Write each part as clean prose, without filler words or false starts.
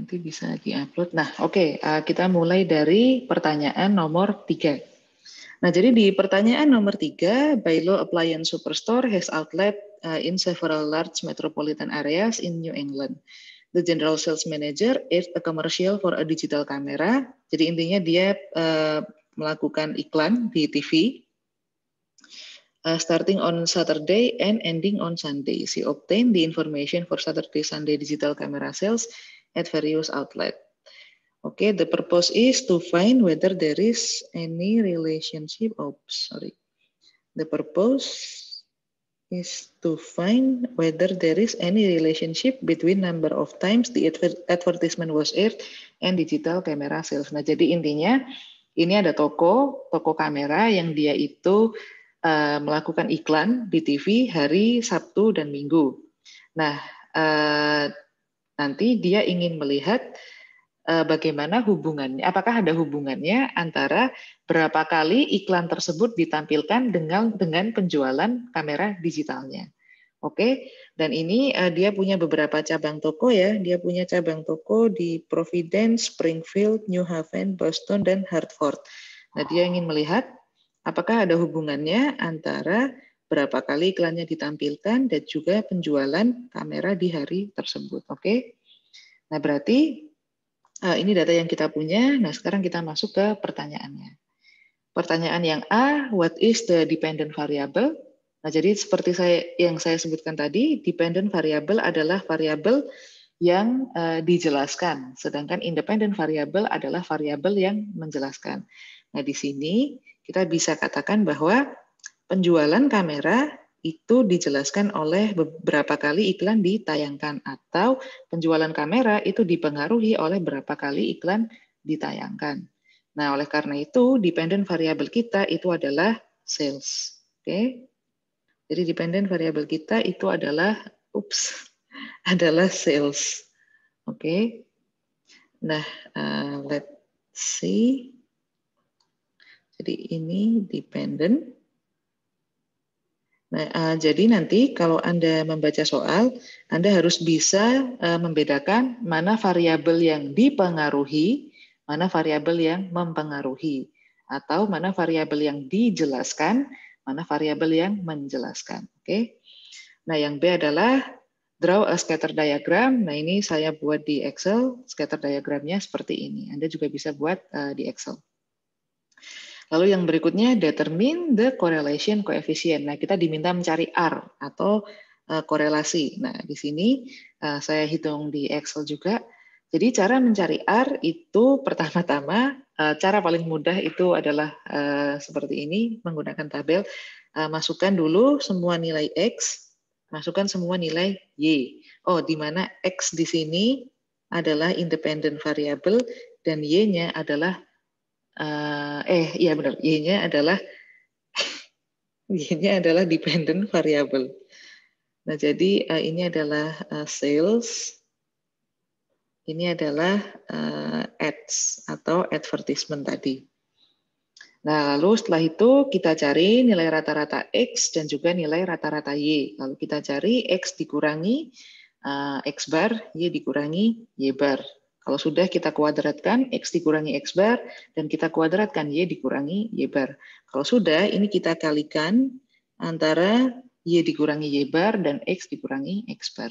nanti bisa diupload. Nah, oke, kita mulai dari pertanyaan nomor 3. Nah, jadi di pertanyaan nomor 3, Bailo Appliance Superstore has outlet in several large metropolitan areas in New England. The general sales manager is a commercial for a digital camera. Jadi intinya dia melakukan iklan di TV. Starting on Saturday and ending on Sunday. She obtained the information for Saturday, Sunday digital camera sales at various outlets. Okay, the purpose is to find whether there is any relationship. The purpose is to find whether there is any relationship between number of times the advertisement was aired and digital camera sales. Nah, jadi intinya ini ada toko kamera yang dia itu melakukan iklan di TV hari Sabtu dan Minggu. Nah, nanti dia ingin melihat bagaimana hubungannya, apakah ada hubungannya antara berapa kali iklan tersebut ditampilkan dengan penjualan kamera digitalnya. Oke, dan ini dia punya beberapa cabang toko ya. Dia punya cabang toko di Providence, Springfield, New Haven, Boston, dan Hartford. Nah, dia ingin melihat apakah ada hubungannya antara berapa kali iklannya ditampilkan dan juga penjualan kamera di hari tersebut. Oke, nah berarti ini data yang kita punya. Nah, sekarang kita masuk ke pertanyaannya. Pertanyaan yang A, what is the dependent variable? Nah, jadi seperti yang saya sebutkan tadi, dependent variable adalah variabel yang dijelaskan, sedangkan independent variable adalah variabel yang menjelaskan. Nah, di sini kita bisa katakan bahwa penjualan kamera itu dijelaskan oleh beberapa kali iklan ditayangkan, atau penjualan kamera itu dipengaruhi oleh berapa kali iklan ditayangkan. Nah, oleh karena itu, dependent variable kita itu adalah sales. Oke. Jadi dependent variable kita itu adalah adalah sales. Oke. Nah, let's see. Jadi ini dependent. Nah, jadi nanti kalau Anda membaca soal, Anda harus bisa membedakan mana variabel yang dipengaruhi, mana variabel yang mempengaruhi, atau mana variabel yang dijelaskan, mana variabel yang menjelaskan. Oke. Nah, yang B adalah draw a scatter diagram. Nah, ini saya buat di Excel, scatter diagramnya seperti ini. Anda juga bisa buat di Excel. Lalu yang berikutnya, determine the correlation coefficient. Nah, kita diminta mencari R atau korelasi. Nah, di sini saya hitung di Excel juga. Jadi cara mencari R itu pertama-tama, cara paling mudah itu adalah seperti ini, menggunakan tabel. Masukkan dulu semua nilai X, masukkan semua nilai Y. Oh, di mana X di sini adalah independent variable dan Y-nya adalah iya benar, Y-nya adalah dependent variable. Nah, jadi ini adalah sales, ini adalah ads atau advertisement tadi. Nah, lalu setelah itu kita cari nilai rata-rata X dan juga nilai rata-rata Y. Lalu kita cari X dikurangi X bar, Y dikurangi Y bar. Kalau sudah kita kuadratkan, X dikurangi X bar, dan kita kuadratkan Y dikurangi Y bar. Kalau sudah, ini kita kalikan antara Y dikurangi Y bar dan X dikurangi X bar.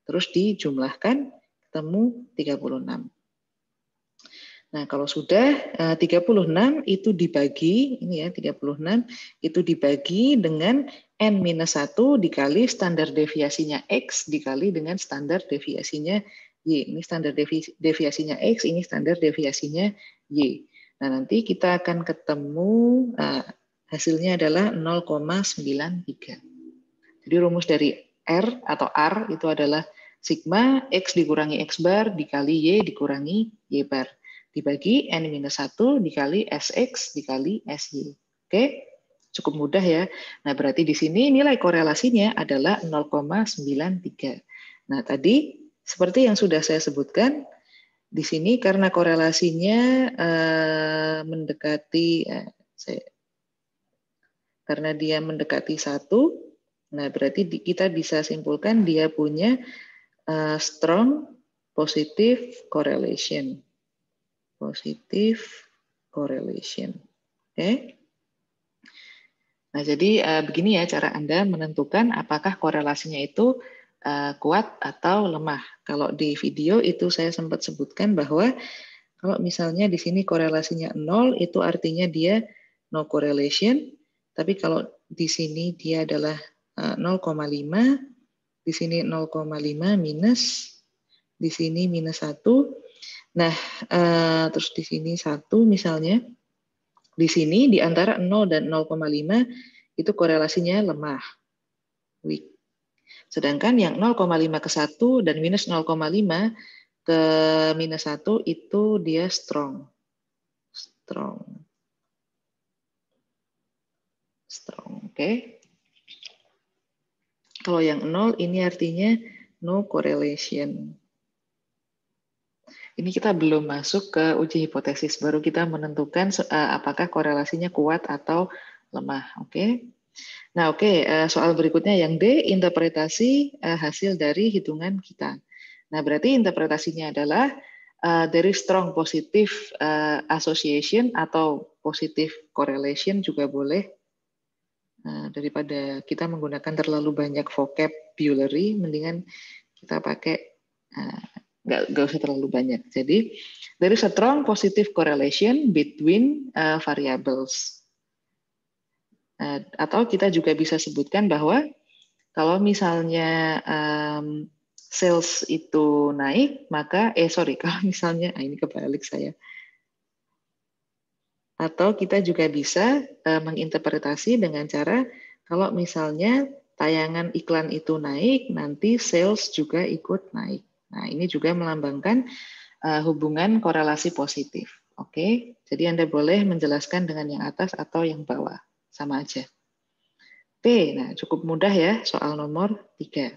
Terus dijumlahkan, ketemu 36. Nah, kalau sudah 36 itu dibagi, ini ya 36, itu dibagi dengan N-1 dikali standar deviasinya X dikali dengan standar deviasinya Y. Ini standar deviasinya X, ini standar deviasinya Y. Nah, nanti kita akan ketemu hasilnya adalah 0,93. Jadi rumus dari R atau R itu adalah sigma X dikurangi X bar dikali Y dikurangi Y bar. Dibagi N-1 dikali SX dikali SY. Oke, cukup mudah ya. Nah, berarti di sini nilai korelasinya adalah 0,93. Nah, tadi seperti yang sudah saya sebutkan, di sini karena korelasinya karena dia mendekati 1, nah berarti kita bisa simpulkan dia punya strong positive correlation. Positive correlation. Oke. Nah, jadi begini ya cara Anda menentukan apakah korelasinya itu kuat atau lemah. Kalau di video itu saya sempat sebutkan bahwa kalau misalnya di sini korelasinya 0, itu artinya dia no correlation. Tapi kalau di sini dia adalah 0,5, di sini 0,5 minus, di sini minus 1. Nah, terus di sini 1 misalnya. Di sini di antara 0 dan 0,5 itu korelasinya lemah, weak. Sedangkan yang 0,5 ke 1 dan minus 0,5 ke minus 1 itu dia strong. Strong. Strong, oke. Kalau yang 0 ini artinya no correlation. Ini kita belum masuk ke uji hipotesis, baru kita menentukan apakah korelasinya kuat atau lemah, oke? Nah, oke, soal berikutnya yang D, interpretasi hasil dari hitungan kita. Nah, berarti interpretasinya adalah there is strong positive association atau positive correlation juga boleh. Daripada kita menggunakan terlalu banyak vocabulary, mendingan kita pakai nggak usah terlalu banyak. Jadi, there is a strong positive correlation between variables. Atau kita juga bisa sebutkan bahwa kalau misalnya sales itu naik, maka kalau misalnya ini kebalik saya. Atau kita juga bisa menginterpretasi dengan cara kalau misalnya tayangan iklan itu naik, nanti sales juga ikut naik. Nah, ini juga melambangkan hubungan korelasi positif. Oke, jadi Anda boleh menjelaskan dengan yang atas atau yang bawah, sama aja. Oke, nah cukup mudah ya soal nomor 3.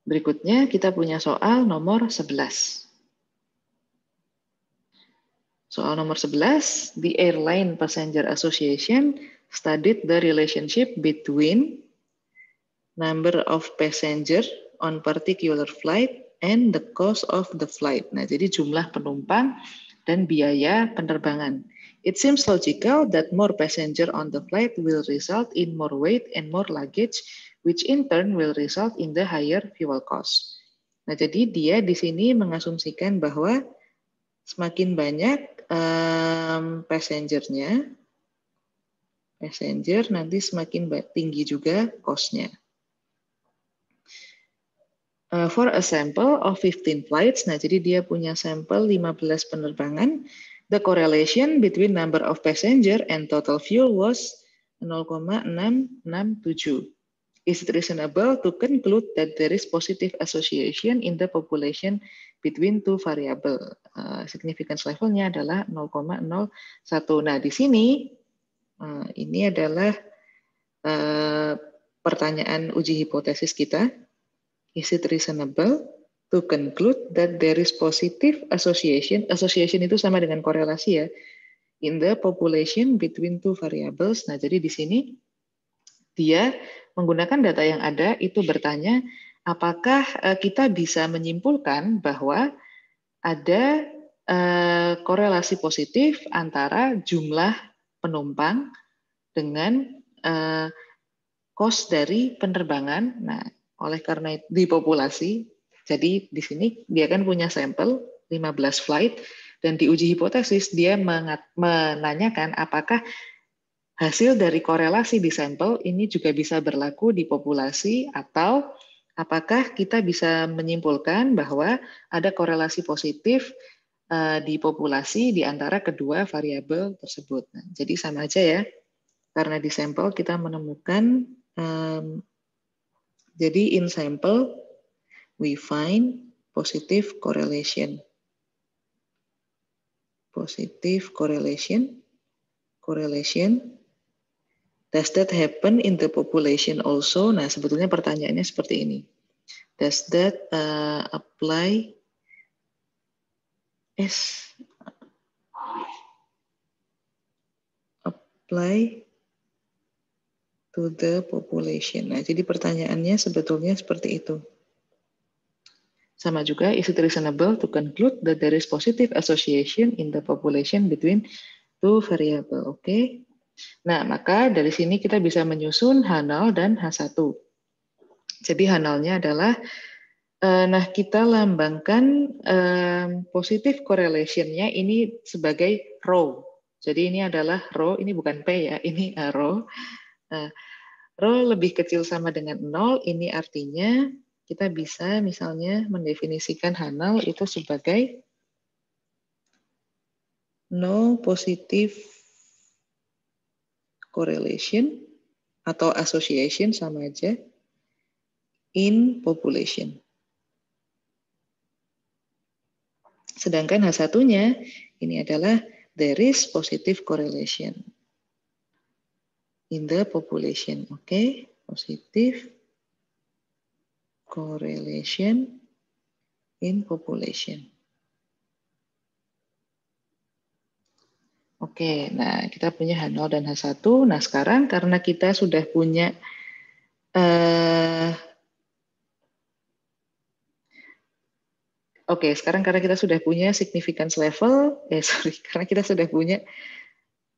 Berikutnya kita punya soal nomor 11. Soal nomor 11, the Airline Passenger Association studied the relationship between number of passenger on particular flight and the cost of the flight. Nah, jadi jumlah penumpang dan biaya penerbangan. It seems logical that more passenger on the flight will result in more weight and more luggage, which in turn will result in the higher fuel cost. Nah, jadi dia di sini mengasumsikan bahwa semakin banyak passenger nanti semakin tinggi juga cost-nya. For a sample of 15 flights, nah jadi dia punya sampel 15 penerbangan, the correlation between number of passenger and total fuel was 0,667. Is it reasonable to conclude that there is positive association in the population between two variable? Significance levelnya adalah 0,01. Nah, di sini ini adalah pertanyaan uji hipotesis kita. Is it reasonable to conclude that there is positive association? Association itu sama dengan korelasi ya. In the population between two variables. Nah, jadi di sini dia menggunakan data yang ada itu bertanya, apakah kita bisa menyimpulkan bahwa ada korelasi positif antara jumlah penumpang dengan cost dari penerbangan. Nah, oleh karena itu di populasi, jadi di sini dia kan punya sampel 15 flight dan di uji hipotesis dia menanyakan apakah hasil dari korelasi di sampel ini juga bisa berlaku di populasi atau apakah kita bisa menyimpulkan bahwa ada korelasi positif di populasi di antara kedua variabel tersebut. Nah, jadi sama aja ya, karena di sampel kita menemukan, jadi in sample we find positive correlation. Positive correlation. Does that happen in the population also? Nah, sebetulnya pertanyaannya seperti ini. Does that apply to the population? Nah, jadi pertanyaannya sebetulnya seperti itu. Sama juga, is it reasonable to conclude that there is positive association in the population between two variable? Oke. Nah, maka dari sini kita bisa menyusun H0 dan H1. Jadi H0-nya adalah, nah kita lambangkan positive correlation-nya ini sebagai rho. Jadi ini adalah rho, ini bukan P ya, ini rho. Rho lebih kecil sama dengan 0, ini artinya kita bisa misalnya mendefinisikan H0 itu sebagai no positive correlation atau association sama aja in population. Sedangkan H1-nya ini adalah there is positive correlation in the population. Oke, positive correlation in population. Oke, nah kita punya H0 dan H1. Nah sekarang karena kita sudah punya sekarang karena kita sudah punya significance level, karena kita sudah punya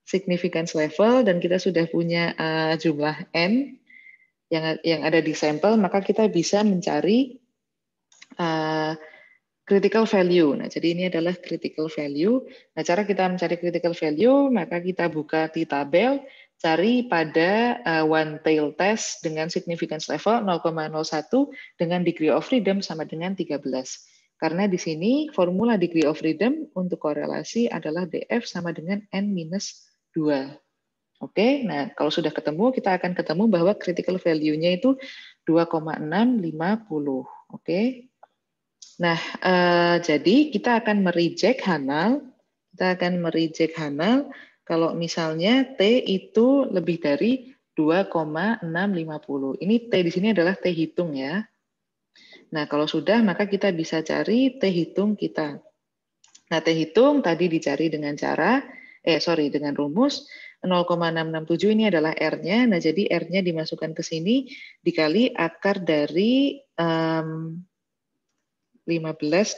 significance level dan kita sudah punya jumlah n yang ada di sampel, maka kita bisa mencari critical value. Nah, jadi ini adalah critical value. Nah, cara kita mencari critical value, maka kita buka di tabel, cari pada one tail test dengan significance level 0,01 dengan degree of freedom sama dengan 13. Karena di sini formula degree of freedom untuk korelasi adalah DF sama dengan N-2. Oke, nah kalau sudah ketemu, kita akan ketemu bahwa critical value-nya itu 2,650. Oke. Nah, jadi kita akan mereject H0. Kita akan mereject H0 kalau misalnya T itu lebih dari 2,650. Ini T di sini adalah T hitung ya. Nah, kalau sudah, maka kita bisa cari T hitung kita. Nah, T hitung tadi dicari dengan dengan rumus 0,667 ini adalah R-nya. Nah, jadi R-nya dimasukkan ke sini dikali akar dari 15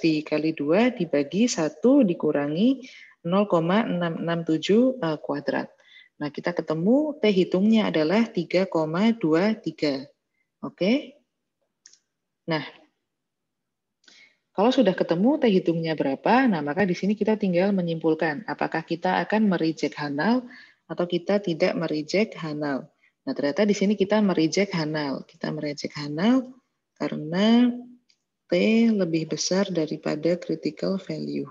dikali 2 dibagi 1 dikurangi 0,667 kuadrat. Nah, kita ketemu T hitungnya adalah 3,23. Oke. Nah, kalau sudah ketemu T hitungnya berapa, nah maka di sini kita tinggal menyimpulkan apakah kita akan mereject H0 atau kita tidak mereject H0. Nah, ternyata di sini kita mereject H0. Kita mereject H0 karena T lebih besar daripada critical value.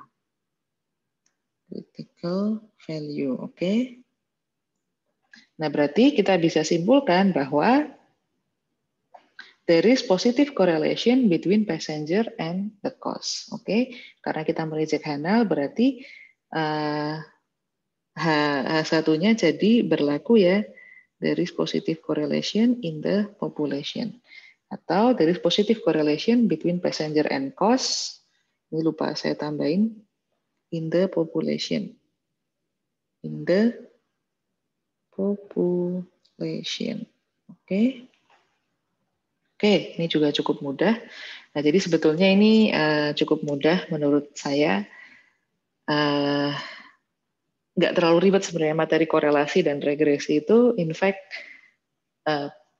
Critical value, oke. Nah, berarti kita bisa simpulkan bahwa there is positive correlation between passenger and the cost. Oke, karena kita mereject H0 berarti H1-nya jadi berlaku ya, there is positive correlation in the population. Atau there is positive correlation between passenger and cost. Ini lupa saya tambahin, in the population. In the population. Oke. Oke, ini juga cukup mudah. Nah, jadi sebetulnya ini cukup mudah menurut saya. Nggak terlalu ribet sebenarnya materi korelasi dan regresi itu. In fact,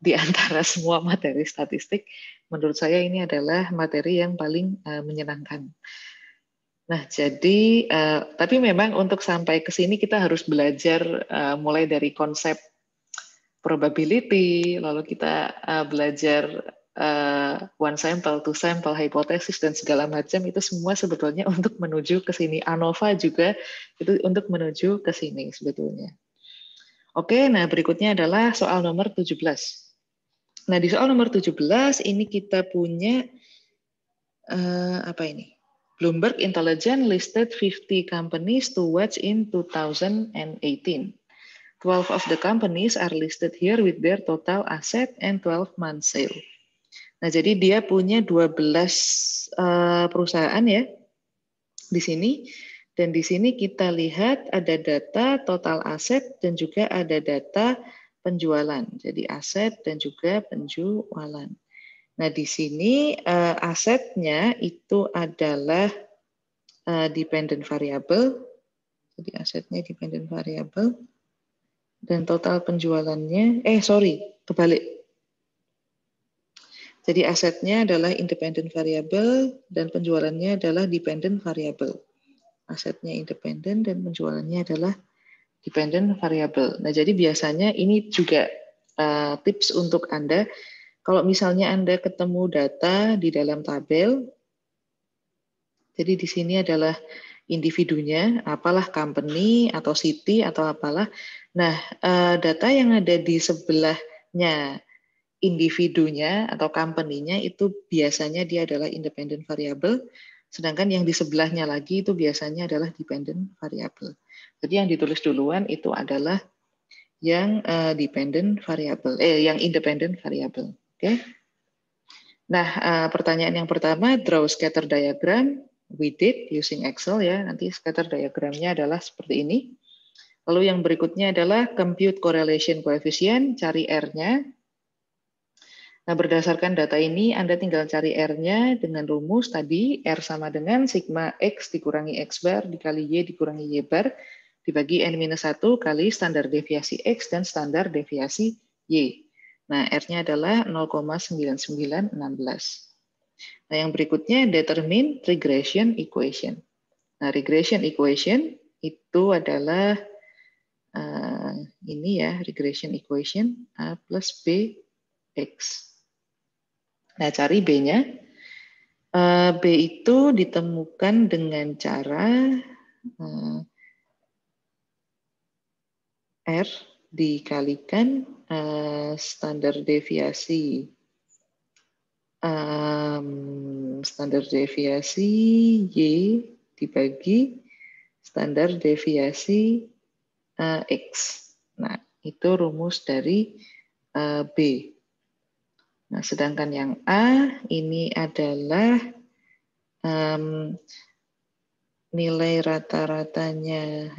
di antara semua materi statistik, menurut saya ini adalah materi yang paling menyenangkan. Nah, jadi, tapi memang untuk sampai ke sini kita harus belajar mulai dari konsep probability, lalu kita belajar one sample, two sample, hipotesis, dan segala macam, itu semua sebetulnya untuk menuju ke sini. ANOVA juga itu untuk menuju ke sini sebetulnya. Oke, nah berikutnya adalah soal nomor 17. Nah, di soal nomor 17 ini kita punya apa ini? Bloomberg Intelligence listed 50 companies to watch in 2018. 12 of the companies are listed here with their total asset and 12 month sale. Nah, jadi dia punya 12 perusahaan ya di sini. Dan di sini kita lihat ada data total aset dan juga ada data penjualan. Jadi aset dan juga penjualan. Nah, di sini asetnya itu adalah dependent variable. Jadi asetnya dependent variable. Dan total penjualannya, kebalik. Jadi asetnya adalah independent variable dan penjualannya adalah dependent variable. Asetnya independent dan penjualannya adalah dependent variable. Nah, jadi biasanya ini juga tips untuk Anda. Kalau misalnya Anda ketemu data di dalam tabel, jadi di sini adalah individunya, apalah company atau city atau apalah. Nah, data yang ada di sebelahnya individunya atau company-nya itu biasanya dia adalah independent variable, sedangkan yang di sebelahnya lagi itu biasanya adalah dependent variable. Jadi yang ditulis duluan itu adalah yang yang independent variable. Oke. Nah, pertanyaan yang pertama, draw scatter diagram. We did using Excel ya. Nanti scatter diagramnya adalah seperti ini. Lalu yang berikutnya adalah compute correlation coefficient, cari R-nya. Nah, berdasarkan data ini, Anda tinggal cari R-nya dengan rumus tadi, R sama dengan sigma X dikurangi X bar dikali Y dikurangi Y bar, dibagi N-1 kali standar deviasi X dan standar deviasi Y. Nah, R-nya adalah 0,9916. Nah, yang berikutnya, determine regression equation. Nah, regression equation itu adalah ini ya, regression equation A plus B X. Nah, cari B-nya. B itu ditemukan dengan cara R dikalikan standar deviasi Y dibagi standar deviasi X. Nah, itu rumus dari B. Nah, sedangkan yang A ini adalah nilai rata-ratanya,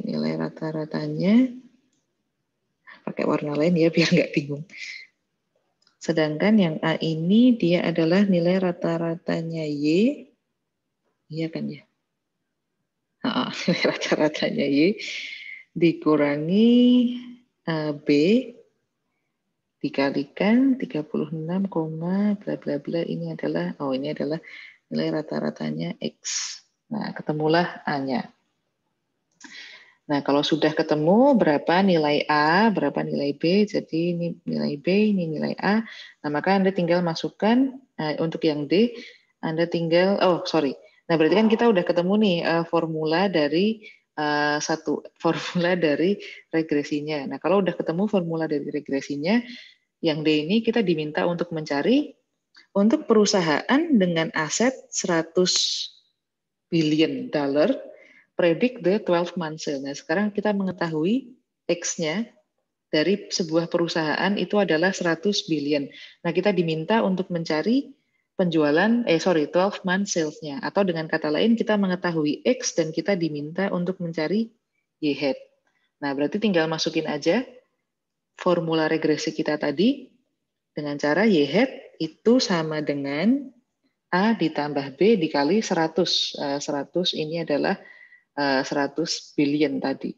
nilai rata-ratanya pakai warna lain ya biar nggak bingung. Sedangkan yang A ini dia adalah nilai rata-ratanya Y, iya kan ya? Nilai rata-ratanya Y dikurangi B dikalikan 36, bla bla bla, ini adalah nilai rata-ratanya X. Nah, ketemulah A-nya. Nah, kalau sudah ketemu berapa nilai A, berapa nilai B, jadi ini nilai B, ini nilai A, nah maka Anda tinggal masukkan, untuk yang D, Anda tinggal, nah berarti kan kita udah ketemu nih formula dari formula dari regresinya. Nah, kalau udah ketemu formula dari regresinya, yang D ini kita diminta untuk mencari untuk perusahaan dengan aset 100 billion dollar, predict the 12 month sale. Nah, sekarang kita mengetahui X-nya dari sebuah perusahaan itu adalah 100 billion. Nah, kita diminta untuk mencari penjualan 12 month sales-nya, atau dengan kata lain kita mengetahui X dan kita diminta untuk mencari Y hat. Nah, berarti tinggal masukin aja formula regresi kita tadi dengan cara Y hat itu sama dengan A ditambah B dikali 100. 100 ini adalah 100 billion tadi.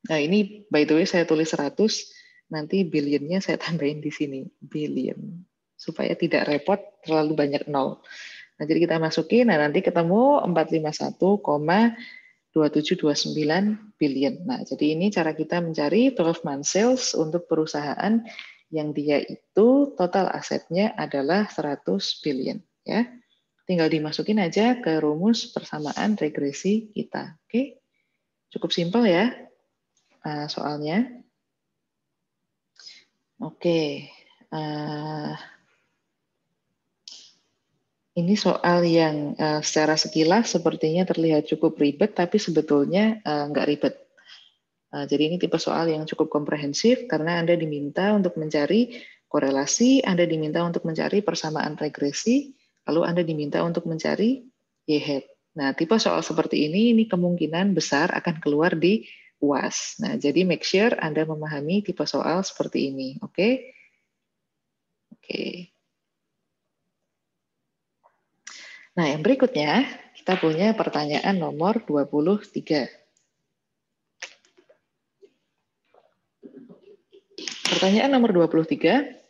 Nah, ini by the way saya tulis 100, nanti billionnya saya tambahin di sini, billion. Supaya tidak repot terlalu banyak nol. Nah, jadi kita masukin, nah nanti ketemu 451,2729 billion. Nah, jadi ini cara kita mencari 12 month sales untuk perusahaan yang dia itu total asetnya adalah 100 billion. Ya. Tinggal dimasukin aja ke rumus persamaan regresi kita. Oke, cukup simpel ya soalnya. Oke, ini soal yang secara sekilas sepertinya terlihat cukup ribet, tapi sebetulnya nggak ribet. Jadi ini tipe soal yang cukup komprehensif karena Anda diminta untuk mencari korelasi, Anda diminta untuk mencari persamaan regresi, lalu Anda diminta untuk mencari Y-hat. Nah, tipe soal seperti ini kemungkinan besar akan keluar di UAS. Nah, jadi make sure Anda memahami tipe soal seperti ini, oke? Oke. Nah, yang berikutnya kita punya pertanyaan nomor 23. Pertanyaan nomor 23.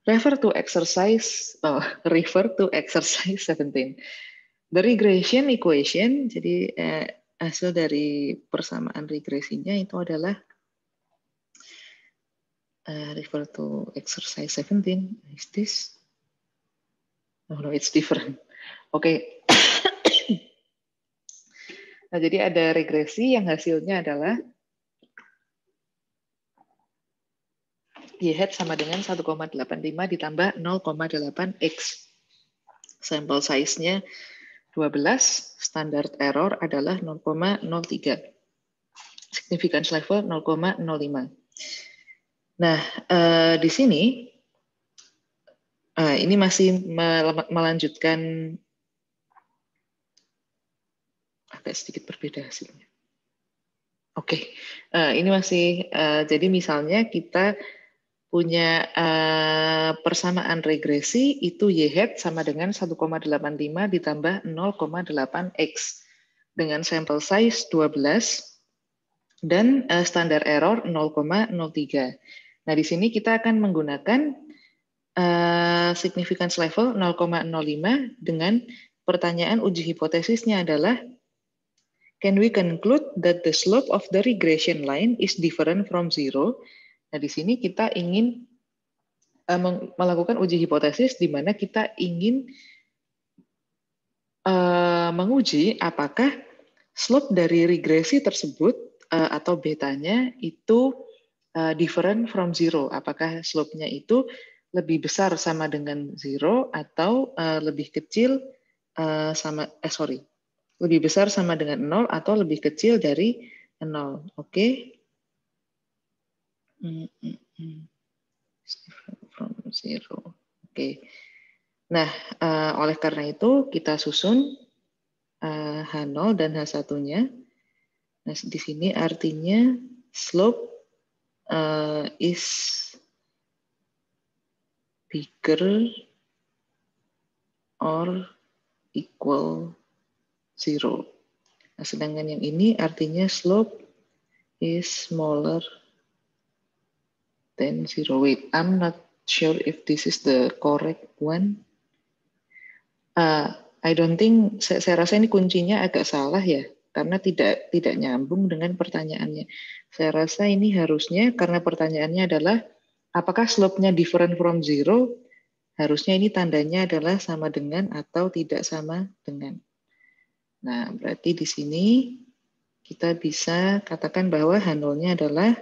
Refer to exercise 17. The regression equation, jadi hasil dari persamaan regresinya itu adalah refer to exercise 17. Is this? Oh no, it's different. Oke. Nah, jadi ada regresi yang hasilnya adalah Y hat sama dengan 1,85 ditambah 0,8x. Sampel size-nya 12, standard error adalah 0,03. Significance level 0,05. Nah, di sini ini masih melanjutkan, agak sedikit berbeda hasilnya. Oke, ini masih, jadi misalnya kita punya persamaan regresi, itu Y hat sama dengan 1,85 ditambah 0,8x dengan sampel size 12 dan standar error 0,03. Nah, di sini kita akan menggunakan significance level 0,05 dengan pertanyaan uji hipotesisnya adalah, can we conclude that the slope of the regression line is different from zero? Nah, di sini kita ingin melakukan uji hipotesis di mana kita ingin menguji apakah slope dari regresi tersebut atau betanya itu different from zero. Apakah slope-nya itu lebih besar sama dengan zero atau lebih kecil lebih besar sama dengan 0 atau lebih kecil dari 0. Oke. From zero. Oke. Nah, oleh karena itu kita susun H0 dan H1-nya. Nah, di sini artinya slope is bigger or equal zero. Nah, sedangkan yang ini artinya slope is smaller than zero. Wait, I'm not sure if this is the correct one. I don't think, saya rasa ini kuncinya agak salah ya, karena tidak nyambung dengan pertanyaannya. Saya rasa ini harusnya, karena pertanyaannya adalah apakah slope-nya different from zero, harusnya ini tandanya adalah sama dengan atau tidak sama dengan. Nah, berarti di sini kita bisa katakan bahwa H0-nya adalah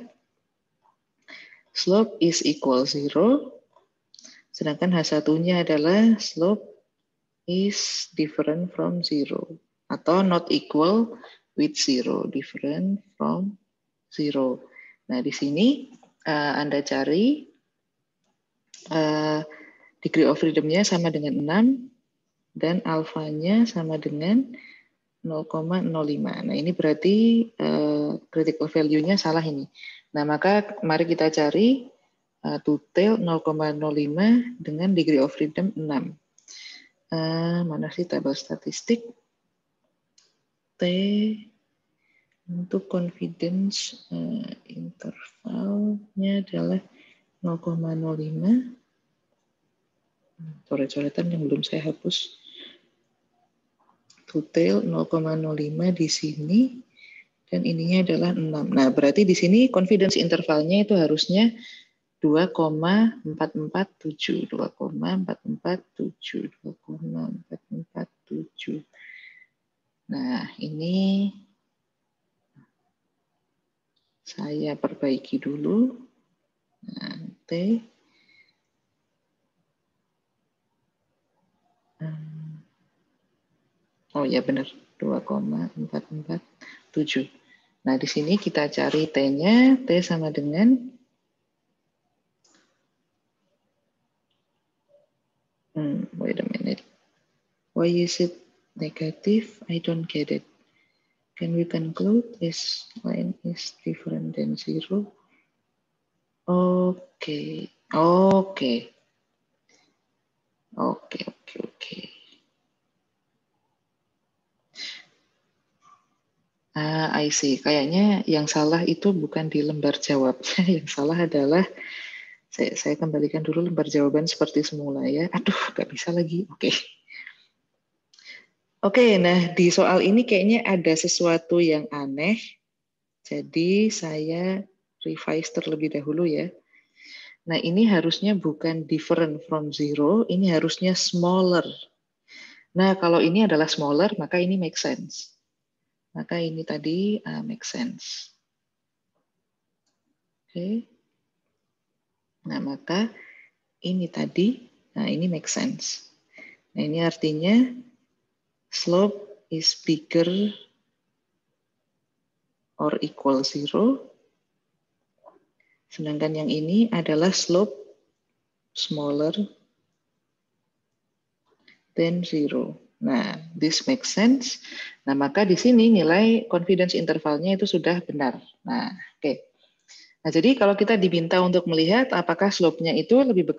slope is equal zero, sedangkan H1-nya adalah slope is different from zero atau not equal with zero, different from zero. Nah, di sini Anda cari degree of freedom-nya sama dengan 6 dan alfanya sama dengan 0,05. Nah, ini berarti critical value-nya salah ini. Nah, maka mari kita cari to-tail 0,05 dengan degree of freedom 6. Mana sih tabel statistik? T untuk confidence intervalnya adalah 0,05. Coret-coretan yang belum saya hapus. To-tail 0,05 di sini dan ininya adalah 6. Nah, berarti di sini confidence intervalnya itu harusnya 2,447. Nah, ini saya perbaiki dulu. Nah, T. Oh ya benar, 2,447. Nah, di sini kita cari T-nya. T sama dengan wait a minute. Why is it negative? I don't get it. Can we conclude this line is different than zero? Oke. Oke, oke, oke. I see. Kayaknya yang salah itu bukan di lembar jawabnya. Yang salah adalah, saya kembalikan dulu lembar jawaban seperti semula ya. Aduh, nggak bisa lagi. Oke. Oke, nah di soal ini kayaknya ada sesuatu yang aneh. Jadi saya revise terlebih dahulu ya. Nah ini harusnya bukan different from zero, ini harusnya smaller. Nah kalau ini adalah smaller, maka ini make sense. Maka ini tadi make sense. Oke. Nah maka ini tadi, nah ini make sense. Nah ini artinya slope is bigger or equal zero. Sedangkan yang ini adalah slope smaller than zero. Nah, this makes sense. Nah, maka di sini nilai confidence intervalnya itu sudah benar. Nah, oke. Nah, jadi kalau kita diminta untuk melihat apakah slope-nya itu lebih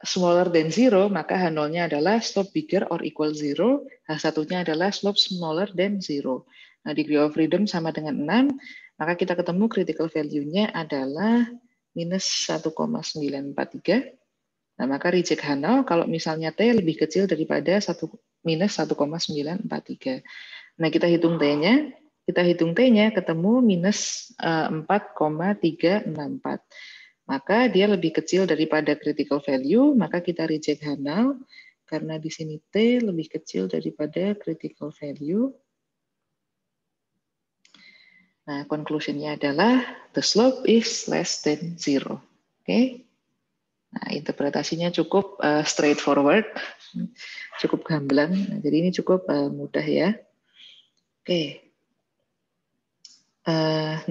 smaller than zero, maka H0-nya adalah slope bigger or equal zero, H1-nya adalah slope smaller than zero. Nah, degree of freedom sama dengan 6, maka kita ketemu critical value-nya adalah minus 1,943. Nah, maka reject H0 kalau misalnya T lebih kecil daripada minus 1,943. Nah, kita hitung T-nya. Kita hitung T-nya ketemu minus 4,364. Maka dia lebih kecil daripada critical value, maka kita reject H0 karena di sini T lebih kecil daripada critical value. Nah, conclusion-nya adalah the slope is less than zero. Oke. Nah, interpretasinya cukup straightforward, cukup gamblang. Nah, jadi ini cukup mudah ya. Oke.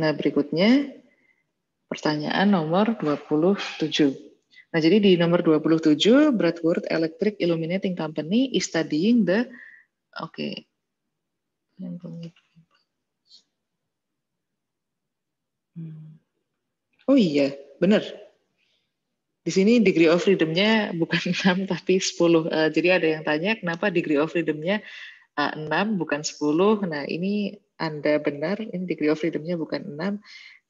Nah, berikutnya pertanyaan nomor 27. Nah, jadi di nomor 27, Bradford Electric Illuminating Company is studying the Oh iya, benar. Di sini degree of freedom-nya bukan 6 tapi 10. Jadi ada yang tanya kenapa degree of freedom-nya 6 bukan 10. Nah, ini Anda benar, ini degree of freedom-nya bukan 6,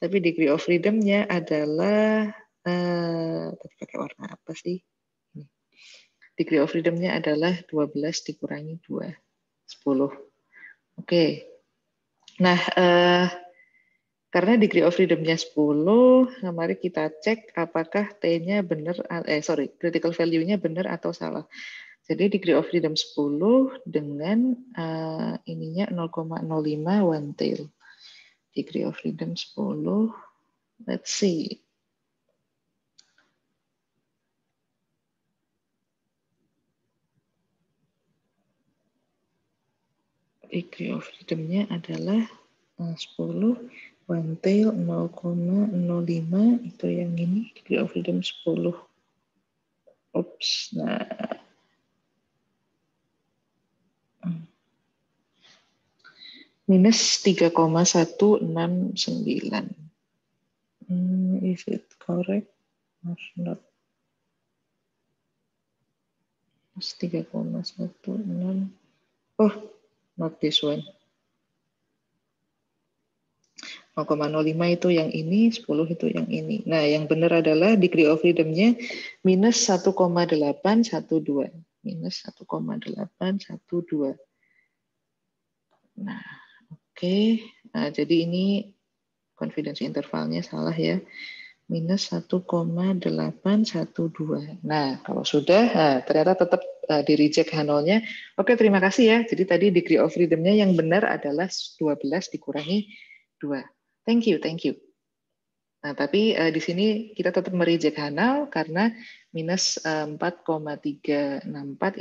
tapi degree of freedom-nya adalah tadi pakai warna apa sih? Degree of freedom-nya adalah 12 dikurangi 2, 10. Oke. Nah, karena degree of freedom-nya 10, mari kita cek apakah T-nya benar, critical value-nya benar atau salah. Jadi degree of freedom 10 dengan ininya 0,05 one tail. Degree of freedom 10, let's see. Degree of freedom-nya adalah 10, one tail 0,05, itu yang ini, degree of freedom 10. Oops, nah. Minus 3,169. Is it correct or not? Minus 3,16. Oh, not this one. 0,05 itu yang ini, 10 itu yang ini. Nah, yang benar adalah degree of freedom-nya minus 1,812. Minus 1,812. Nah, oke. Nah, jadi ini confidence intervalnya salah ya. Minus 1,812. Nah, kalau sudah, ternyata tetap di reject H0-nya. Oke, terima kasih ya. Jadi tadi degree of freedom-nya yang benar adalah 12 dikurangi 2. Thank you, thank you. Nah, tapi di sini kita tetap mereject H0 karena minus 4,364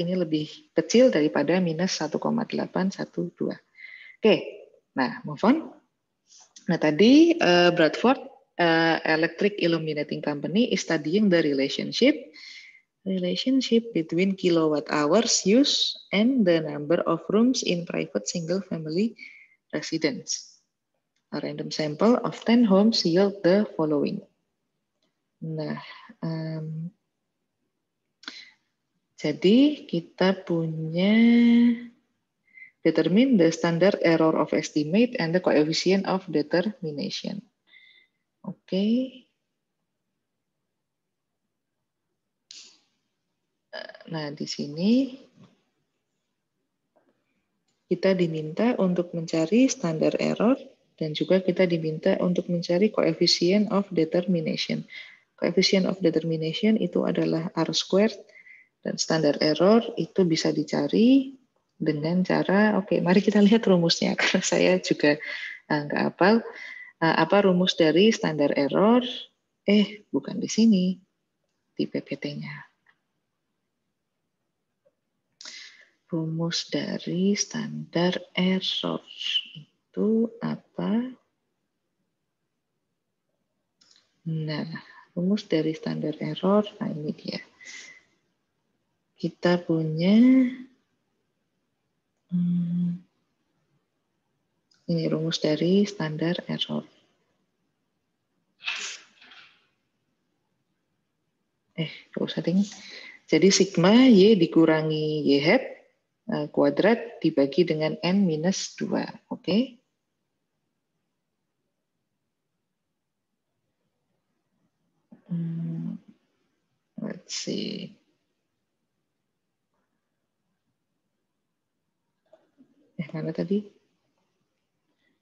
ini lebih kecil daripada minus 1,812. Oke, nah move on. Nah, tadi Bradford Electric Illuminating Company is studying the relationship between kilowatt hours use and the number of rooms in private single family residence. A random sample of 10 homes yield the following. Nah, Jadi kita punya determine the standard error of estimate and the coefficient of determination. Oke. Nah, di sini kita diminta untuk mencari standar error dan juga kita diminta untuk mencari coefficient of determination. Coefficient of determination itu adalah R squared dan standar error itu bisa dicari dengan cara, oke, mari kita lihat rumusnya karena saya juga nggak hafal. Apa rumus dari standar error? Bukan di sini, di PPT-nya. Rumus dari standar error itu apa? Nah, rumus dari standar error, nah ini dia. Kita punya, ini rumus dari standar error. Gak usah ding. Jadi sigma Y dikurangi Y hat kuadrat dibagi dengan N minus 2. Oke. Let's see. Mana tadi?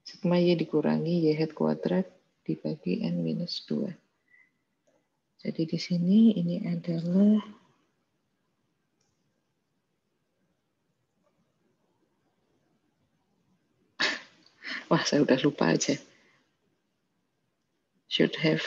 Sigma Y dikurangi Y hat kuadrat dibagi N minus 2. Jadi di sini ini adalah wah, saya udah lupa aja. Should have.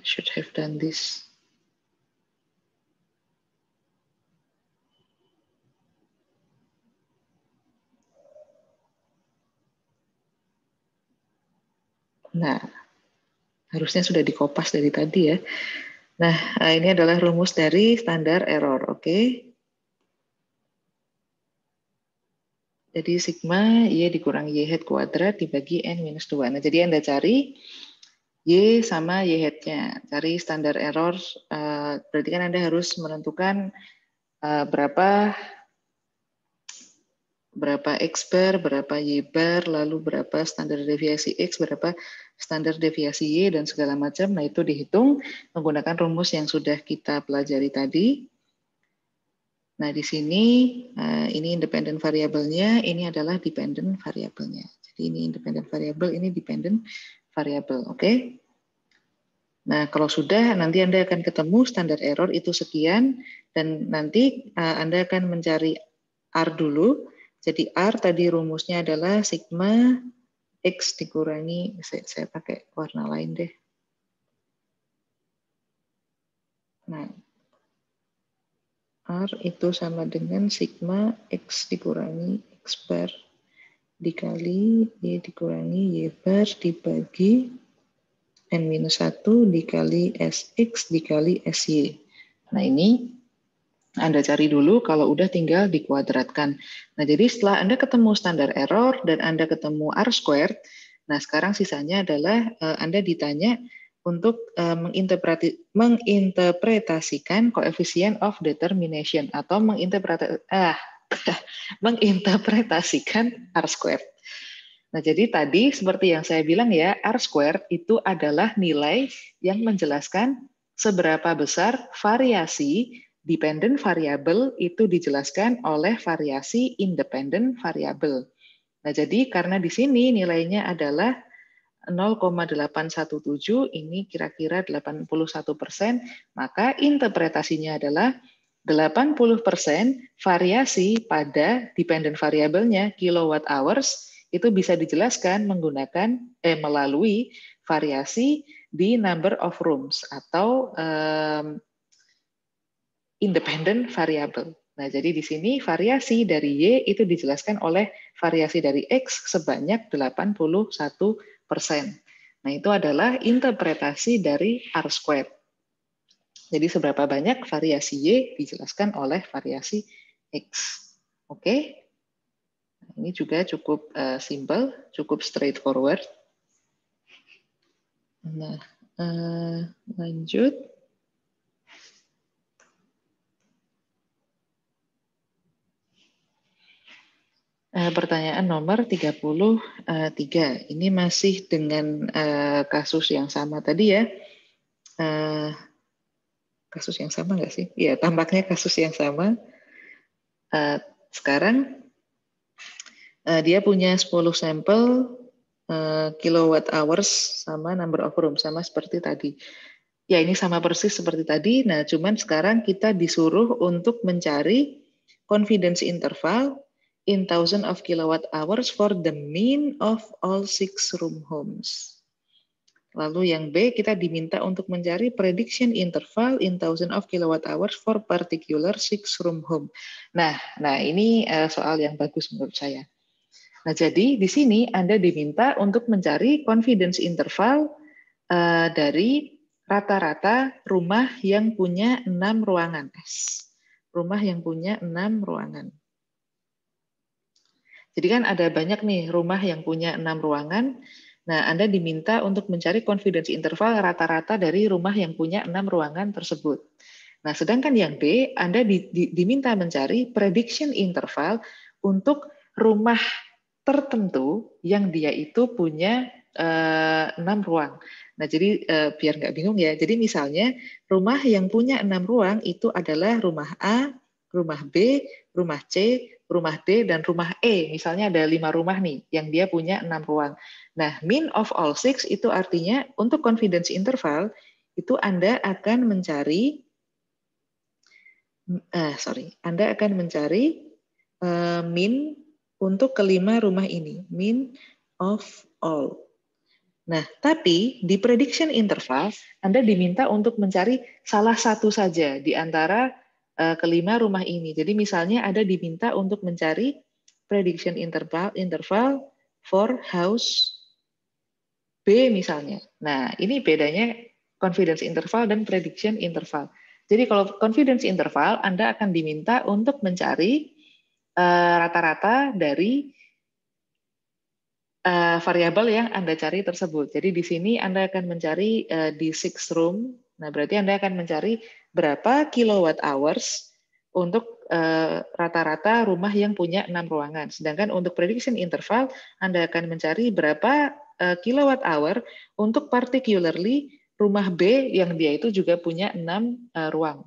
Should have done this. Nah, harusnya sudah dikopas dari tadi ya. Nah, ini adalah rumus dari standar error, oke? Jadi sigma Y dikurangi Y hat kuadrat dibagi N minus 2. Nah, jadi Anda cari Y sama Y hat-nya. Cari standar error, berarti kan Anda harus menentukan berapa X bar, berapa Y bar, lalu berapa standar deviasi X, berapa standar deviasi Y, dan segala macam. Nah, itu dihitung menggunakan rumus yang sudah kita pelajari tadi. Nah, di sini ini independent variabelnya, ini adalah dependent variabelnya. Jadi ini independent variable, ini dependent variable, oke? Nah, kalau sudah, nanti Anda akan ketemu standar error itu sekian, dan nanti Anda akan mencari R dulu. Jadi R tadi rumusnya adalah sigma X dikurangi, saya pakai warna lain deh. Nah, R itu sama dengan sigma X dikurangi X bar dikali Y dikurangi Y bar dibagi N-1 dikali SX dikali SY. Nah, ini Anda cari dulu, kalau udah tinggal dikuadratkan. Nah, jadi setelah Anda ketemu standar error dan Anda ketemu R squared, nah sekarang sisanya adalah Anda ditanya untuk menginterpretasikan coefficient of determination atau menginterpretasikan R squared. Nah, jadi tadi seperti yang saya bilang ya, R squared itu adalah nilai yang menjelaskan seberapa besar variasi dependent variable itu dijelaskan oleh variasi independent variable. Nah, jadi karena di sini nilainya adalah 0,817, ini kira-kira 81%, maka interpretasinya adalah 80% variasi pada dependent variabelnya kilowatt hours itu bisa dijelaskan menggunakan melalui variasi di number of rooms atau independent variable. Nah, jadi di sini variasi dari Y itu dijelaskan oleh variasi dari X sebanyak 81%. Nah, itu adalah interpretasi dari R squared. Jadi seberapa banyak variasi Y dijelaskan oleh variasi X. Oke? Ini juga cukup simple, cukup straightforward. Nah, lanjut. Pertanyaan nomor 33. Ini masih dengan kasus yang sama tadi ya. Kasus yang sama nggak sih? Iya, tampaknya kasus yang sama. Sekarang dia punya 10 sampel kilowatt hours sama number of room, sama seperti tadi. Ya, ini sama persis seperti tadi. Nah, cuman sekarang kita disuruh untuk mencari confidence interval in thousand of kilowatt hours for the mean of all 6 room homes. Lalu yang B, kita diminta untuk mencari prediction interval in thousand of kilowatt hours for particular 6 room home. Nah, ini soal yang bagus menurut saya. Nah, jadi di sini Anda diminta untuk mencari confidence interval dari rata-rata rumah yang punya 6 ruangan. Rumah yang punya 6 ruangan. Jadi kan ada banyak nih rumah yang punya 6 ruangan. Nah, Anda diminta untuk mencari confidence interval rata-rata dari rumah yang punya 6 ruangan tersebut. Nah, sedangkan yang B, Anda diminta mencari prediction interval untuk rumah tertentu yang dia itu punya 6 ruang. Nah, jadi biar nggak bingung ya. Jadi misalnya rumah yang punya 6 ruang itu adalah rumah A, rumah B, rumah C, rumah D, dan rumah E. Misalnya ada 5 rumah nih yang dia punya 6 ruang. Nah, mean of all 6 itu artinya untuk confidence interval itu Anda akan mencari Anda akan mencari mean untuk kelima rumah ini, mean of all. Nah, tapi di prediction interval Anda diminta untuk mencari salah satu saja di antara kelima rumah ini. Jadi misalnya Anda diminta untuk mencari prediction interval for house B misalnya. Nah, ini bedanya confidence interval dan prediction interval. Jadi kalau confidence interval Anda akan diminta untuk mencari rata-rata dari variabel yang Anda cari tersebut. Jadi di sini Anda akan mencari di 6 room. Nah, berarti Anda akan mencari berapa kilowatt hours untuk rata-rata rumah yang punya 6 ruangan. Sedangkan untuk prediction interval, Anda akan mencari berapa kilowatt hour untuk particularly rumah B yang dia itu juga punya 6 ruang.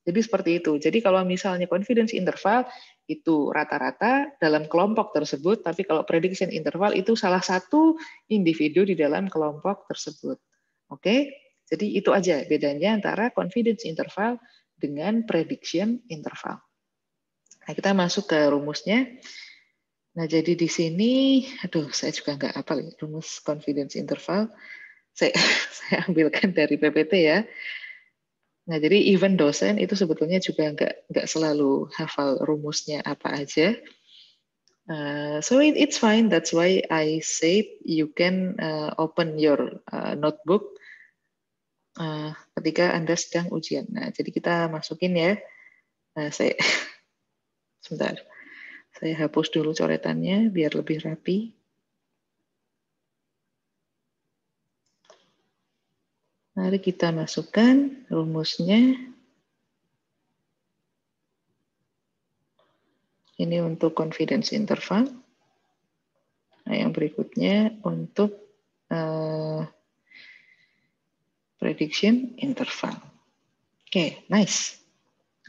Jadi seperti itu. Jadi kalau misalnya confidence interval itu rata-rata dalam kelompok tersebut, tapi kalau prediction interval itu salah satu individu di dalam kelompok tersebut. Oke? Jadi itu aja bedanya antara confidence interval dengan prediction interval. Nah, kita masuk ke rumusnya. Nah, jadi di sini, aduh, saya juga nggak hafal ya, rumus confidence interval. Saya ambilkan dari PPT ya. Nah, jadi even dosen itu sebetulnya juga nggak selalu hafal rumusnya apa aja. So it's fine. That's why I said you can open your notebook ketika Anda sedang ujian. Nah, jadi kita masukin ya. Saya sebentar. Saya hapus dulu coretannya biar lebih rapi. Mari kita masukkan rumusnya. Ini untuk confidence interval. Nah, yang berikutnya untuk prediction interval. Okay, nice.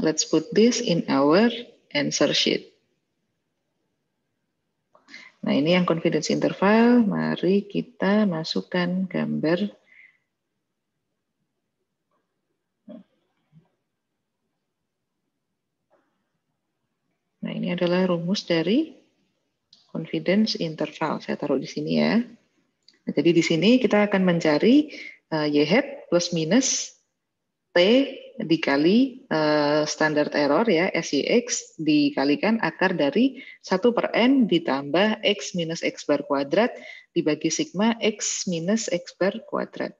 Let's put this in our answer sheet. Nah, ini yang confidence interval. Mari kita masukkan gambar. Nah, ini adalah rumus dari confidence interval. Saya taruh di sini ya. Nah, jadi di sini kita akan mencari Y hat plus minus T dikali standard error ya, SYX dikalikan akar dari 1/n ditambah X minus X bar kuadrat dibagi sigma X minus X bar kuadrat.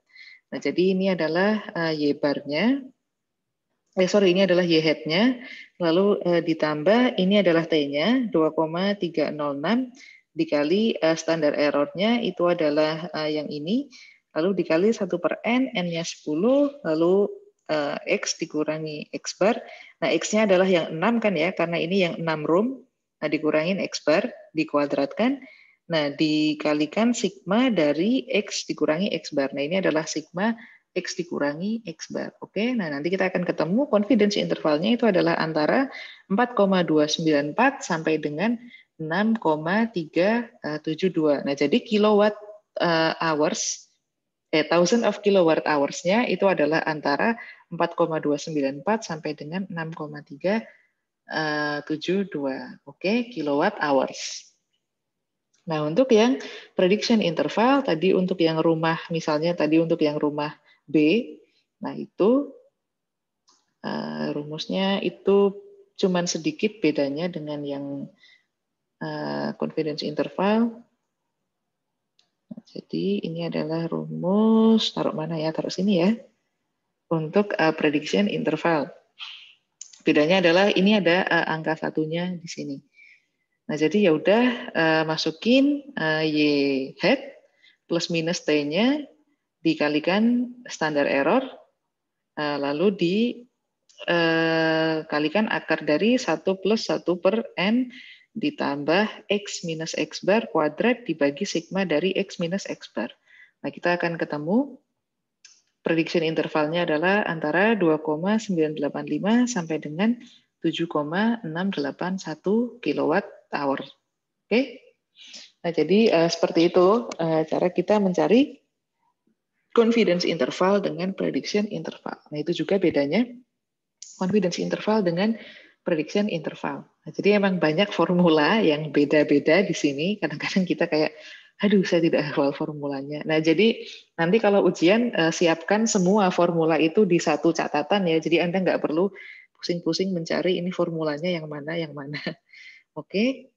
Nah, jadi ini adalah Y barnya. Ini adalah Y hat-nya, lalu ditambah ini adalah T-nya 2,306 dikali standar error-nya itu adalah yang ini, lalu dikali 1/n, N-nya 10, lalu X dikurangi X bar. Nah, X-nya adalah yang 6 kan ya, karena ini yang 6 room, nah dikurangin X bar, dikuadratkan, nah dikalikan sigma dari X dikurangi X bar. Nah, ini adalah sigma X dikurangi X bar. Oke, nah nanti kita akan ketemu confidence intervalnya itu adalah antara 4,294 sampai dengan 6,372. Nah, jadi kilowatt hours, thousand of kilowatt hours-nya itu adalah antara 4,294 sampai dengan 6,372. Oke, kilowatt hours. Nah, untuk yang prediction interval, tadi untuk yang rumah, misalnya tadi untuk yang rumah B, nah itu rumusnya itu cuman sedikit bedanya dengan yang confidence interval. Nah, jadi ini adalah rumus, taruh mana ya, taruh sini ya, untuk prediction interval. Bedanya adalah ini ada angka satunya di sini. Nah, jadi ya udah masukin Y hat plus minus T-nya dikalikan standar error, lalu dikalikan akar dari 1 plus 1/n ditambah X minus X bar kuadrat dibagi sigma dari X minus X bar. Nah, kita akan ketemu prediction intervalnya adalah antara 2,985 sampai dengan 7,681 kilowatt hour. Oke? Nah, jadi seperti itu cara kita mencari confidence interval dengan prediction interval. Nah, itu juga bedanya confidence interval dengan prediction interval. Nah, jadi emang banyak formula yang beda-beda di sini. Kadang-kadang kita kayak, aduh saya tidak hafal formulanya. Nah, jadi nanti kalau ujian siapkan semua formula itu di satu catatan ya. Jadi Anda nggak perlu pusing-pusing mencari ini formulanya yang mana, yang mana. Oke.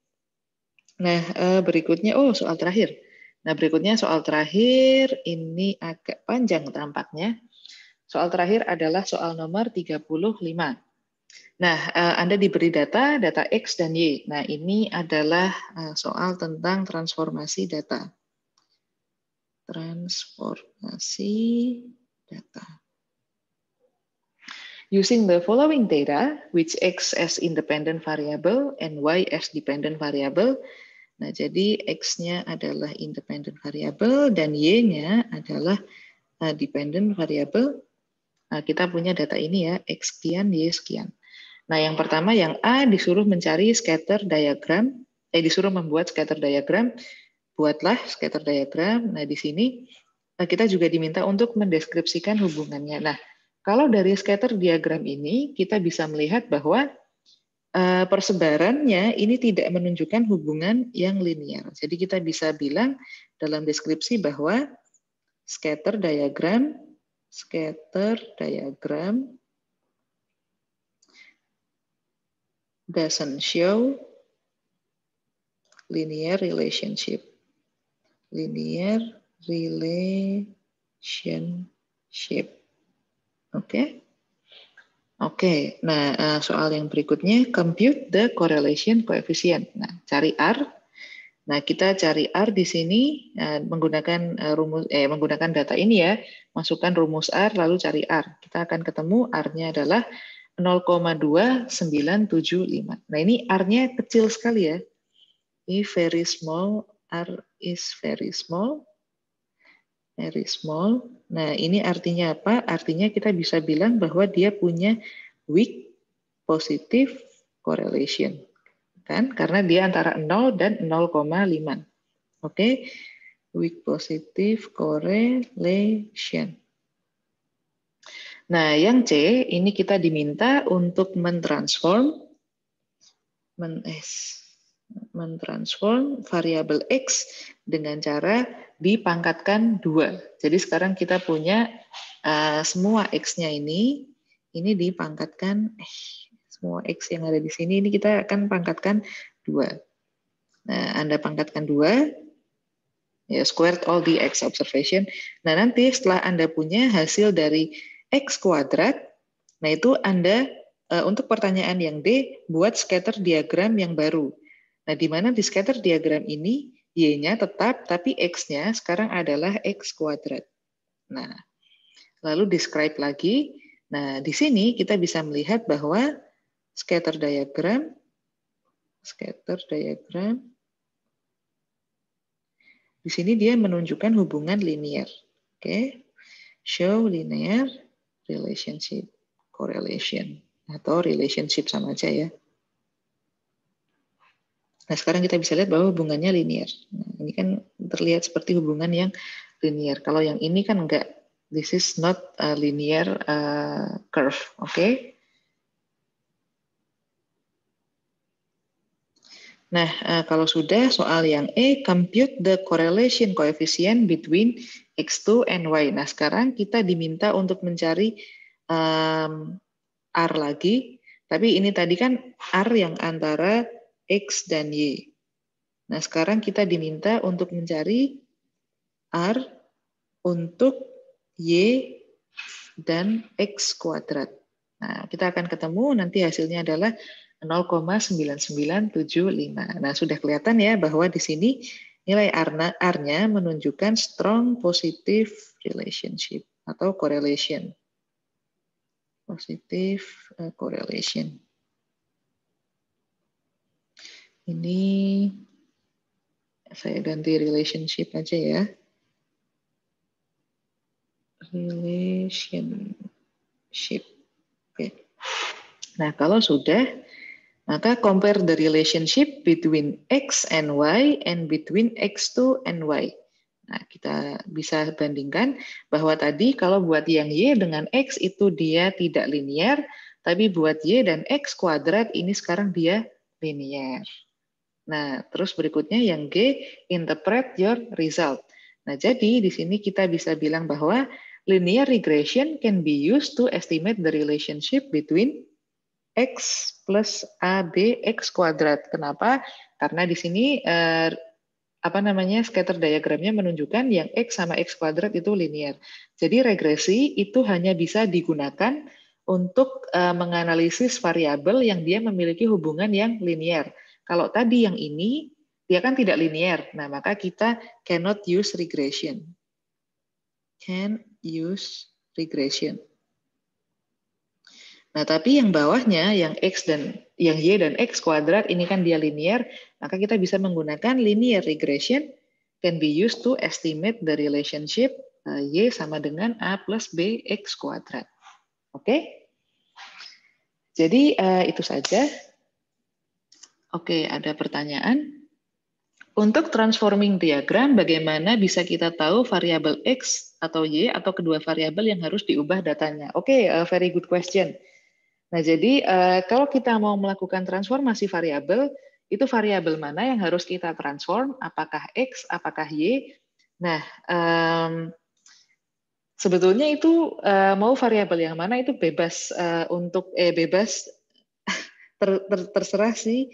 Nah, berikutnya, soal terakhir. Nah, berikutnya soal terakhir, ini agak panjang tampaknya. Soal terakhir adalah soal nomor 35. Nah, Anda diberi data X dan Y. Nah, ini adalah soal tentang transformasi data. Transformasi data. Using the following data, which X as independent variable and Y as dependent variable. Nah, jadi X-nya adalah independent variable dan Y-nya adalah dependent variable. Nah, kita punya data ini ya, X sekian, Y sekian. Nah, yang pertama yang A disuruh mencari scatter diagram, disuruh membuat scatter diagram, buatlah scatter diagram. Nah, di sini kita juga diminta untuk mendeskripsikan hubungannya. Nah, kalau dari scatter diagram ini kita bisa melihat bahwa persebarannya ini tidak menunjukkan hubungan yang linear. Jadi kita bisa bilang dalam deskripsi bahwa scatter diagram doesn't show linear relationship. Oke. Oke, nah soal yang berikutnya, compute the correlation coefficient. Nah, cari R. Nah, kita cari R di sini menggunakan menggunakan data ini ya, masukkan rumus R lalu cari R. Kita akan ketemu R-nya adalah 0,2975. Nah, ini R-nya kecil sekali ya. Ini very small, R is very small. Very small. Nah, ini artinya apa? Artinya kita bisa bilang bahwa dia punya weak positive correlation. Kan? Karena dia antara 0 dan 0,5. Oke. Weak positive correlation. Nah, yang C, ini kita diminta untuk mentransform variabel X dengan cara dipangkatkan 2. Jadi sekarang kita punya semua X-nya ini dipangkatkan, semua X yang ada di sini ini kita akan pangkatkan 2. Nah, Anda pangkatkan 2, ya squared all the X observation. Nah, nanti setelah Anda punya hasil dari X kuadrat, Nah, itu Anda untuk pertanyaan yang D, buat scatter diagram yang baru. Nah, di mana di scatter diagram ini Y-nya tetap, tapi X-nya sekarang adalah X kuadrat. Nah, lalu describe lagi. Nah, di sini kita bisa melihat bahwa scatter diagram, di sini dia menunjukkan hubungan linear. Oke, show linear relationship, correlation, atau relationship sama aja ya. Nah, sekarang kita bisa lihat bahwa hubungannya linear. Nah, ini kan terlihat seperti hubungan yang linear. Kalau yang ini kan enggak. This is not a linear curve. Oke. Nah, kalau sudah soal yang E, compute the correlation coefficient between X2 and Y. Nah, sekarang kita diminta untuk mencari R lagi. Tapi ini tadi kan R yang antara X dan Y. Nah, sekarang kita diminta untuk mencari R untuk Y dan X kuadrat. Nah, kita akan ketemu nanti hasilnya adalah 0,9975. Nah, sudah kelihatan ya bahwa di sini nilai R-nya menunjukkan strong positive relationship atau correlation. Positive correlation. Ini saya ganti relationship aja ya. Relationship. Oke. Nah, kalau sudah, maka compare the relationship between X and Y and between X2 and Y. Nah, kita bisa bandingkan bahwa tadi kalau buat yang Y dengan X itu dia tidak linear, tapi buat Y dan X kuadrat ini sekarang dia linear. Nah, terus berikutnya yang G, interpret your result. Nah, jadi di sini kita bisa bilang bahwa linear regression can be used to estimate the relationship between X plus AB X kuadrat. Kenapa? Karena di sini scatter diagramnya menunjukkan yang X sama X kuadrat itu linear. Jadi regresi itu hanya bisa digunakan untuk menganalisis variabel yang dia memiliki hubungan yang linear. Kalau tadi yang ini, dia kan tidak linear. Nah, maka kita cannot use regression. Can use regression. Nah, tapi yang bawahnya, yang X dan yang Y dan X kuadrat, ini kan dia linear, maka kita bisa menggunakan linear regression can be used to estimate the relationship Y sama dengan A plus B X kuadrat. Oke? Jadi itu saja. Oke, ada pertanyaan? Untuk transforming diagram, bagaimana bisa kita tahu variabel X atau Y atau kedua variabel yang harus diubah datanya? Oke, very good question. Nah, jadi kalau kita mau melakukan transformasi variabel, itu variabel mana yang harus kita transform? Apakah X, apakah Y? Nah, sebetulnya itu mau variabel yang mana itu bebas bebas terserah sih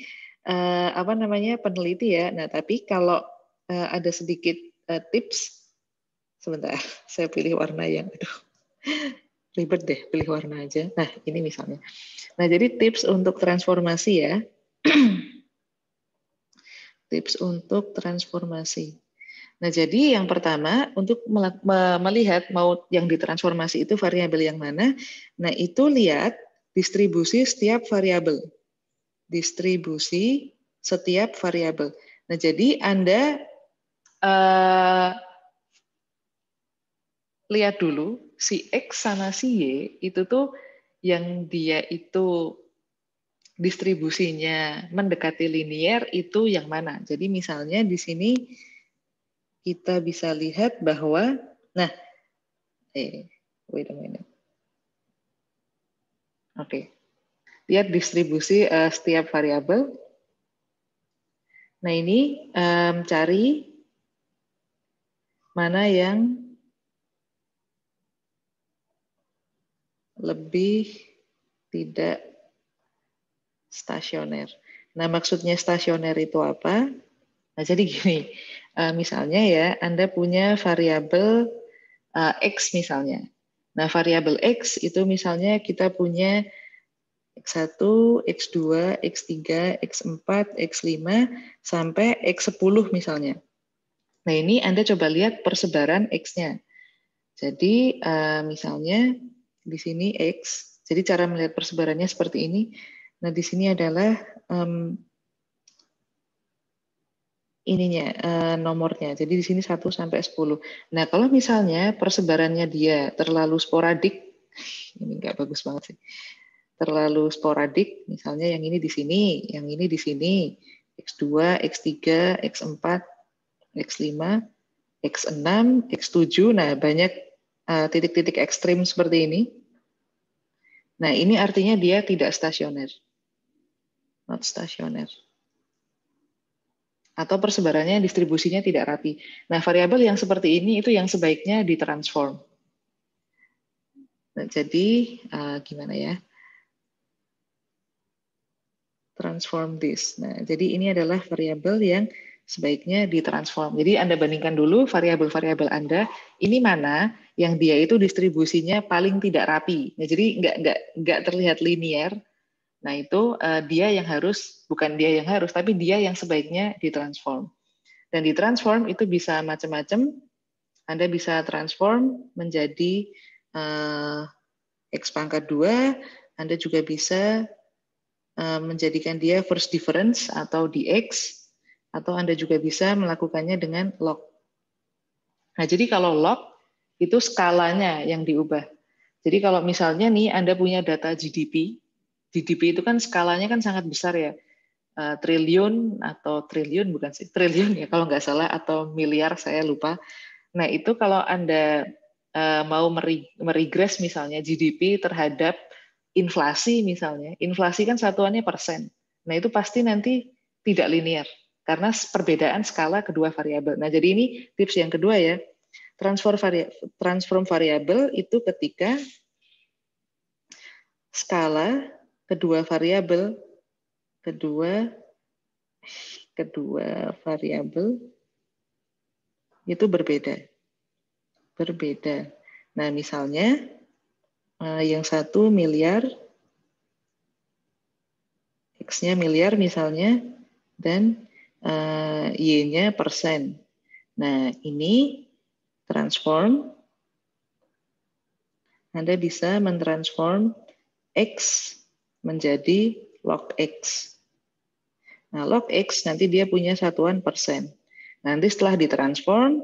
peneliti ya. Nah, tapi kalau ada sedikit tips, sebentar, saya pilih warna yang ribet deh, pilih warna aja. Nah, ini misalnya. Nah, jadi tips untuk transformasi ya. Tips untuk transformasi. Nah, jadi yang pertama untuk melihat mau yang ditransformasi itu variabel yang mana. Nah, itu lihat distribusi setiap variabel. Distribusi setiap variabel. Nah, jadi Anda lihat dulu si X sama si Y itu tuh yang dia itu distribusinya mendekati linear itu yang mana. Jadi misalnya di sini kita bisa lihat bahwa, nah, wait a minute. Oke, lihat distribusi setiap variabel. Nah ini cari mana yang lebih tidak stasioner. Nah maksudnya stasioner itu apa? Nah jadi gini, misalnya ya Anda punya variabel X misalnya. Nah, variabel X itu misalnya kita punya X1, X2, X3, X4, X5, sampai X10 misalnya. Nah, ini Anda coba lihat persebaran X-nya. Jadi, misalnya di sini X, jadi cara melihat persebarannya seperti ini. Nah, di sini adalah ininya, nomornya. Jadi di sini 1 sampai 10. Nah, kalau misalnya persebarannya dia terlalu sporadik, ini nggak bagus banget sih. Terlalu sporadik, misalnya yang ini di sini, yang ini di sini, X2, X3, X4, X5, X6, X7, nah banyak titik-titik ekstrim seperti ini. Nah, ini artinya dia tidak stasioner. Not stasioner. Atau persebarannya, distribusinya tidak rapi. Nah, variabel yang seperti ini itu yang sebaiknya ditransform. Nah, jadi, gimana ya? Transform this. Nah, jadi ini adalah variabel yang sebaiknya ditransform. Jadi Anda bandingkan dulu variabel-variabel Anda, ini mana yang dia itu distribusinya paling tidak rapi. Nah, jadi nggak terlihat linear. Nah, itu dia yang harus, bukan dia yang harus, tapi dia yang sebaiknya ditransform. Dan ditransform itu bisa macam-macam. Anda bisa transform menjadi X pangkat 2, Anda juga bisa menjadikan dia first difference atau dx, atau Anda juga bisa melakukannya dengan log. Nah, jadi kalau log itu skalanya yang diubah. Jadi kalau misalnya nih Anda punya data GDP, GDP itu kan skalanya kan sangat besar ya, triliun atau triliun bukan sih, triliun ya kalau nggak salah, atau miliar saya lupa. Nah, itu kalau Anda mau meregres misalnya GDP terhadap inflasi misalnya, inflasi kan satuannya persen. Nah, itu pasti nanti tidak linear karena perbedaan skala kedua variabel. Nah, jadi ini tips yang kedua ya. Transform variabel itu ketika skala kedua variabel itu berbeda. Nah, misalnya yang 1 miliar, X-nya miliar misalnya, dan Y-nya persen. Nah, ini transform, Anda bisa mentransform X menjadi log X. Nah, log X nanti dia punya satuan persen. Nanti setelah ditransform,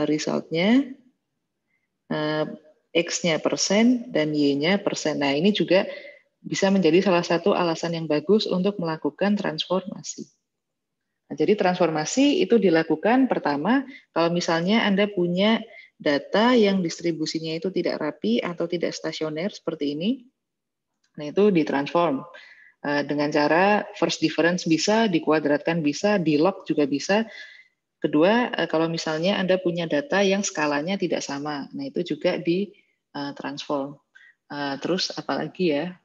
resultnya X-nya persen dan Y-nya persen. Nah, ini juga bisa menjadi salah satu alasan yang bagus untuk melakukan transformasi. Nah, jadi transformasi itu dilakukan pertama kalau misalnya Anda punya data yang distribusinya itu tidak rapi atau tidak stasioner seperti ini. Nah, itu ditransform dengan cara first difference bisa, dikuadratkan bisa, di log juga bisa. Kedua, kalau misalnya Anda punya data yang skalanya tidak sama, nah itu juga ditransform. Terus apalagi ya?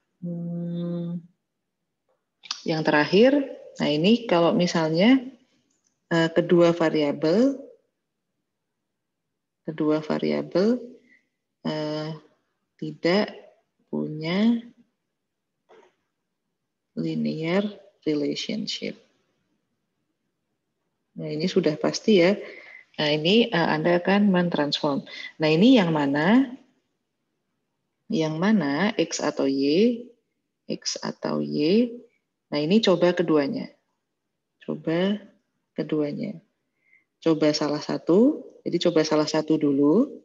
Yang terakhir, nah ini kalau misalnya kedua variabel tidak punya linear relationship. Nah, ini sudah pasti ya. Nah, ini Anda akan mentransform. Nah, ini yang mana? Yang mana X atau Y? X atau Y. Nah, ini coba keduanya. Coba salah satu. Jadi coba salah satu dulu.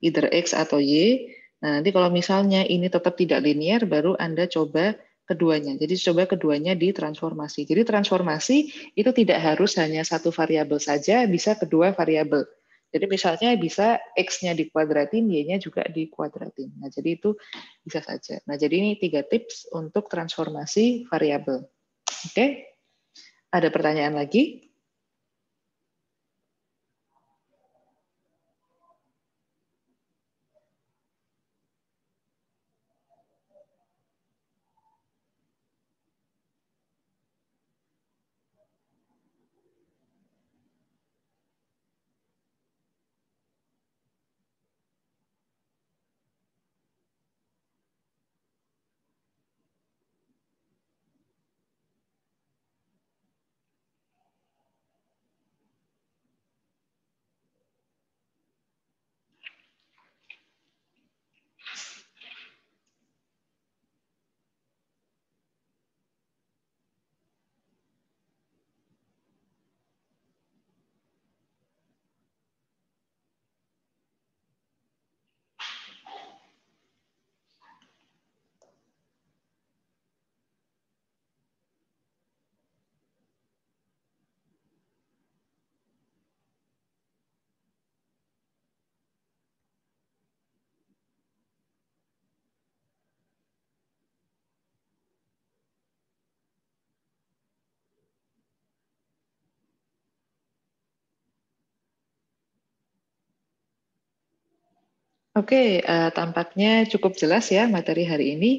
Either X atau Y. Nah, nanti kalau misalnya ini tetap tidak linear, baru Anda coba keduanya. Jadi coba keduanya ditransformasi. Jadi transformasi itu tidak harus hanya satu variabel saja, bisa kedua variabel. Jadi misalnya bisa X-nya dikuadratin, Y-nya juga dikuadratin. Nah, jadi itu bisa saja. Nah, jadi ini 3 tips untuk transformasi variabel. Oke? Ada pertanyaan lagi? Oke, tampaknya cukup jelas ya materi hari ini.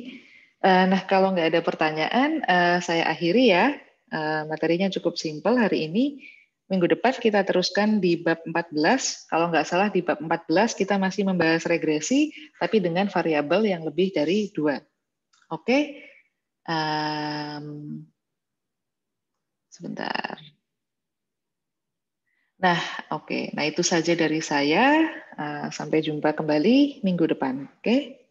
Nah, kalau nggak ada pertanyaan, saya akhiri ya. Materinya cukup simpel hari ini. Minggu depan kita teruskan di bab 14. Kalau nggak salah di bab 14 kita masih membahas regresi, tapi dengan variabel yang lebih dari 2. Oke, sebentar. Nah, oke. Nah, itu saja dari saya. Sampai jumpa kembali minggu depan. Oke.